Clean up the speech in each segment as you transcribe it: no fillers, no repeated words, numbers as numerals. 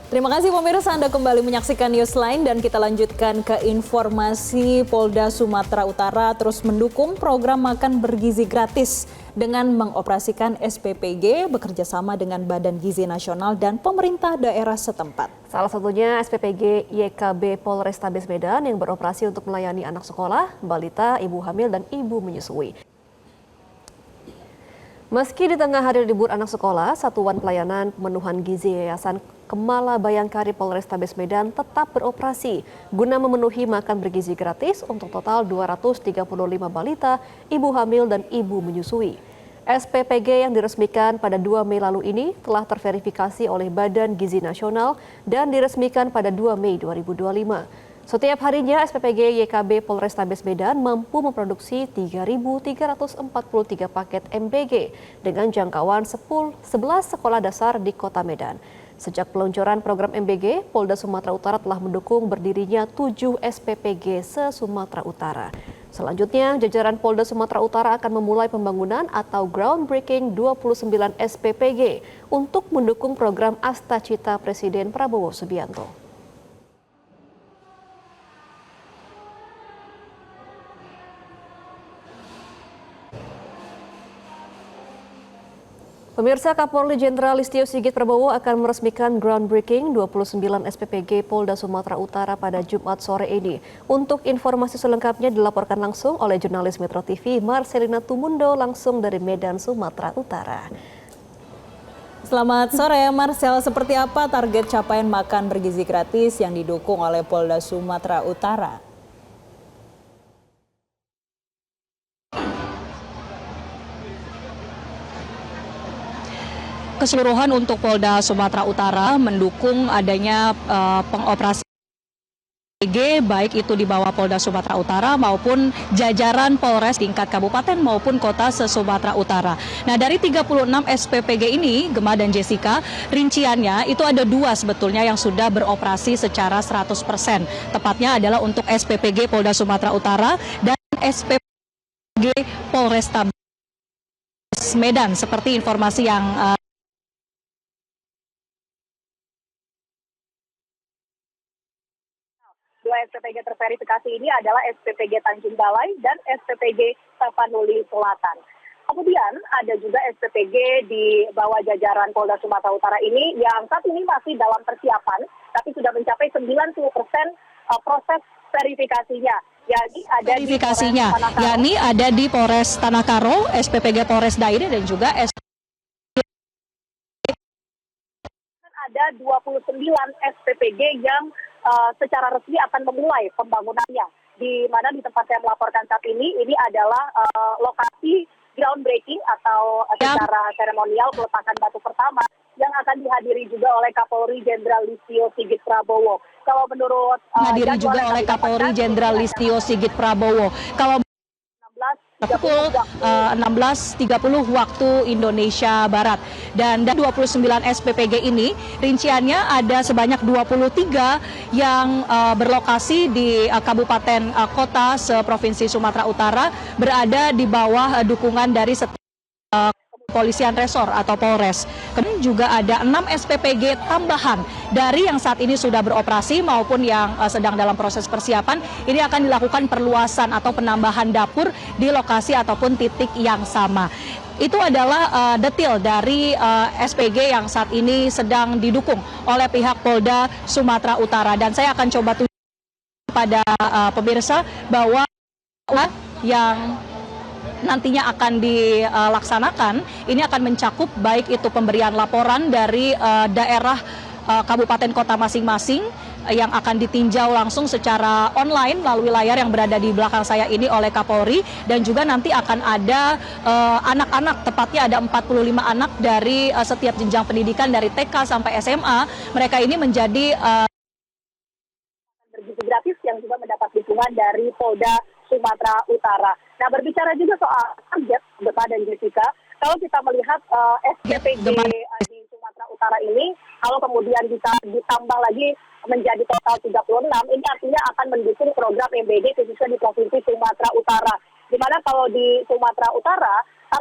Terima kasih pemirsa, Anda kembali menyaksikan Newsline dan kita lanjutkan ke informasi. Polda Sumatera Utara terus mendukung program makan bergizi gratis dengan mengoperasikan SPPG bekerjasama dengan Badan Gizi Nasional dan pemerintah daerah setempat. Salah satunya SPPG YKB Polrestabes Medan yang beroperasi untuk melayani anak sekolah, balita, ibu hamil, dan ibu menyusui. Meski di tengah hari libur anak sekolah, Satuan Pelayanan Pemenuhan Gizi Yayasan Kemala Bayangkari Polrestabes Medan tetap beroperasi guna memenuhi makan bergizi gratis untuk total 235 balita, ibu hamil, dan ibu menyusui. SPPG yang diresmikan pada 2 Mei lalu ini telah terverifikasi oleh Badan Gizi Nasional dan diresmikan pada 2 Mei 2025. Setiap harinya SPPG YKB Polrestabes Medan mampu memproduksi 3.343 paket MBG dengan jangkauan 11 sekolah dasar di Kota Medan. Sejak peluncuran program MBG, Polda Sumatera Utara telah mendukung berdirinya 7 SPPG se-Sumatera Utara. Selanjutnya, jajaran Polda Sumatera Utara akan memulai pembangunan atau groundbreaking 29 SPPG untuk mendukung program Asta Cita Presiden Prabowo Subianto. Pemirsa, Kapolri Jenderal Listio Sigit Prabowo akan meresmikan groundbreaking 29 SPPG Polda Sumatera Utara pada Jumat sore ini. Untuk informasi selengkapnya dilaporkan langsung oleh jurnalis Metro TV Marcelina Tumundo langsung dari Medan, Sumatera Utara. Selamat sore Marcel, seperti apa target capaian makan bergizi gratis yang didukung oleh Polda Sumatera Utara? Keseluruhan untuk Polda Sumatera Utara mendukung adanya pengoperasian SPPG baik itu di bawah Polda Sumatera Utara maupun jajaran Polres tingkat kabupaten maupun kota se-Sumatera Utara. Nah, dari 36 SPPG ini, Gemma dan Jessica, rinciannya itu ada 2 sebetulnya yang sudah beroperasi secara 100%. Tepatnya adalah untuk SPPG Polda Sumatera Utara dan SPPG Polrestabes Medan, seperti informasi yang Dua SPPG terverifikasi ini adalah SPPG Tanjung Balai dan SPPG Tapanuli Selatan. Kemudian ada juga SPPG di bawah jajaran Polda Sumatera Utara ini yang saat ini masih dalam persiapan, tapi sudah mencapai 90% proses verifikasinya. Yakni ada di Polres Tanah Karo, SPPG Polres Daire dan juga ada 29 SPPG yang secara resmi akan memulai pembangunannya. Di mana di tempat saya melaporkan saat ini adalah lokasi groundbreaking atau secara seremonial peletakan batu pertama yang akan dihadiri juga oleh Kapolri Jenderal Listio Sigit Prabowo. Kalau menurut Kapolri Jenderal Listio Sigit Prabowo. Kalau pukul 16.30 waktu Indonesia Barat. Dan dari 29 SPPG ini rinciannya ada sebanyak 23 yang berlokasi di kabupaten kota se-Provinsi Sumatera Utara, berada di bawah dukungan dari Kepolisian Resor atau Polres. Kemudian juga ada 6 SPPG tambahan dari yang saat ini sudah beroperasi maupun yang sedang dalam proses persiapan. Ini akan dilakukan perluasan atau penambahan dapur di lokasi ataupun titik yang sama. Itu adalah detail dari SPG yang saat ini sedang didukung oleh pihak Polda Sumatera Utara. Dan saya akan coba tunjukkan pada pemirsa bahwa yang nantinya akan dilaksanakan, ini akan mencakup baik itu pemberian laporan dari daerah kabupaten kota masing-masing yang akan ditinjau langsung secara online melalui layar yang berada di belakang saya ini oleh Kapolri, dan juga nanti akan ada anak-anak, tepatnya ada 45 anak dari setiap jenjang pendidikan dari TK sampai SMA. Mereka ini menjadi bergizi gratis yang juga mendapat dukungan dari Polda Sumatera Utara. Nah, berbicara juga soal target Gemma dan Jessica, kalau kita melihat SPPG di Sumatera Utara ini, kalau kemudian bisa ditambah lagi menjadi total 36, ini artinya akan mendukung program MBG khususnya di Provinsi Sumatera Utara. Di mana kalau di Sumatera Utara,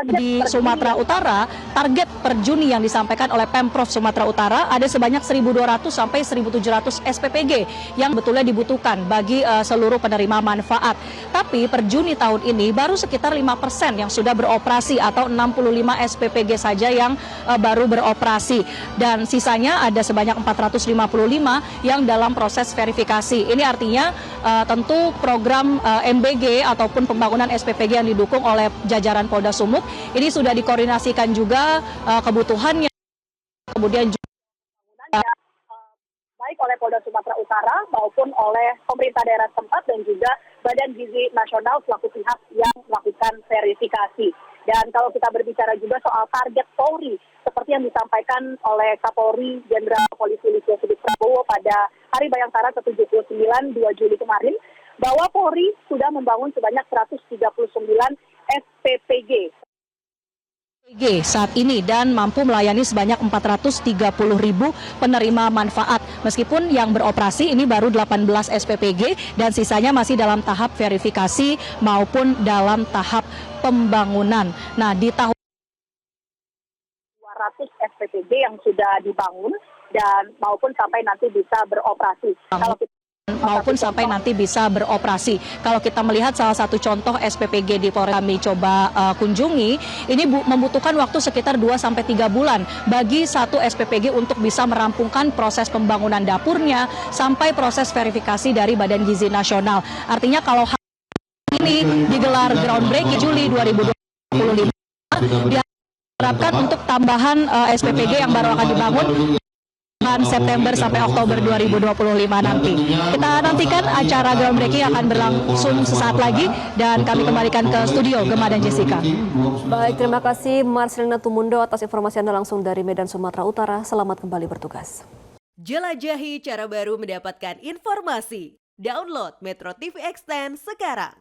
di Sumatera Utara, target per Juni yang disampaikan oleh Pemprov Sumatera Utara ada sebanyak 1.200 sampai 1.700 SPPG yang betulnya dibutuhkan bagi seluruh penerima manfaat. Tapi per Juni tahun ini baru sekitar 5% yang sudah beroperasi atau 65 SPPG saja yang baru beroperasi dan sisanya ada sebanyak 455 yang dalam proses verifikasi. Ini artinya tentu program MBG ataupun pembangunan SPPG yang didukung oleh jajaran Polda Sumut ini sudah dikoordinasikan juga kebutuhannya, kemudian juga baik oleh Polda Sumatera Utara maupun oleh pemerintah daerah setempat dan juga Badan Gizi Nasional selaku pihak yang melakukan verifikasi. Dan kalau kita berbicara juga soal target Polri, seperti yang disampaikan oleh Kapolri Jenderal Polisi Listio Sigit Prabowo pada Hari Bayangkara ke-79 2 Juli kemarin, bahwa Polri sudah membangun sebanyak 139 SPPG saat ini dan mampu melayani sebanyak 430.000 penerima manfaat. Meskipun yang beroperasi ini baru 18 SPPG dan sisanya masih dalam tahap verifikasi maupun dalam tahap pembangunan. Nah, di tahun 200 SPPG yang sudah dibangun dan maupun sampai nanti bisa beroperasi. Kalau kita melihat salah satu contoh SPPG di Polres kami coba kunjungi, ini membutuhkan waktu sekitar 2-3 bulan bagi satu SPPG untuk bisa merampungkan proses pembangunan dapurnya sampai proses verifikasi dari Badan Gizi Nasional. Artinya kalau ini digelar groundbreaking Juli 2025, diharapkan untuk tambahan SPPG yang baru akan dibangun September sampai Oktober 2025 nanti. Kita nantikan acara groundbreaking akan berlangsung sesaat lagi dan kami kembalikan ke studio Gemma dan Jessica. Baik, terima kasih Marcelina Tumundo atas informasi Anda langsung dari Medan, Sumatera Utara. Selamat kembali bertugas. Jelajahi cara baru mendapatkan informasi. Download Metro TV Extend sekarang.